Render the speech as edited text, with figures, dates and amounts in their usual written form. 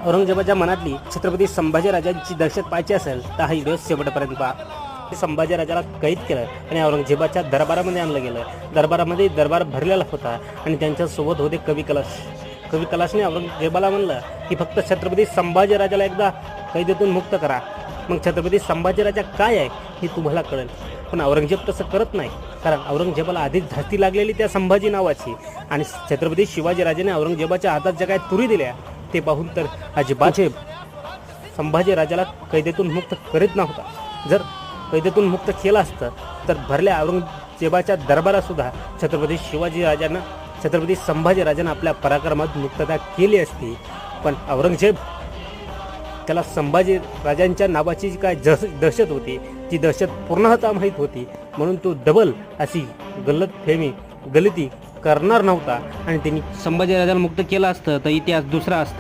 औरंगजेबाच्या मनातली छत्रपती संभाजीराजांची दहशत पाहायची असेल तर हा व्हिडिओ शेवटपर्यंत पहा. संभाजीराजाला कैद केलं आणि औरंगजेबाच्या दरबारामध्ये आणलं गेलं. दरबारामध्ये दरबार भरलेला होता आणि त्यांच्यासोबत होते कवी कलश. कवी कलाशने औरंगजेबाला म्हणलं की फक्त छत्रपती संभाजीराजाला एकदा कैदेतून मुक्त करा, मग छत्रपती संभाजीराजा काय आहे हे तुम्हाला कळेल. पण औरंगजेब तसं करत नाही, कारण औरंगजेबाला आधीच धास्ती लागलेली त्या संभाजी नावाची. आणि छत्रपती शिवाजीराजाने औरंगजेबाच्या हातात ज्या काय तुरी दिल्या ते पाहून तर अजिबात संभाजीराजाला कैदेतून मुक्त करीत नव्हता. जर कैदेतून मुक्त केलं असतं तर भरल्या औरंगजेबाच्या दरबारातसुद्धा छत्रपती संभाजीराजानं आपल्या पराक्रमात मुक्तता केली असती. पण औरंगजेब त्याला संभाजीराजांच्या नावाची जी काय दहशत होती ती दहशत पूर्णतः माहीत होती, म्हणून तो डबल अशी गलती करणार नव्हता आणि त्यांनी संभाजीराजाला मुक्त केलं असतं तर इतिहास दुसरा असता.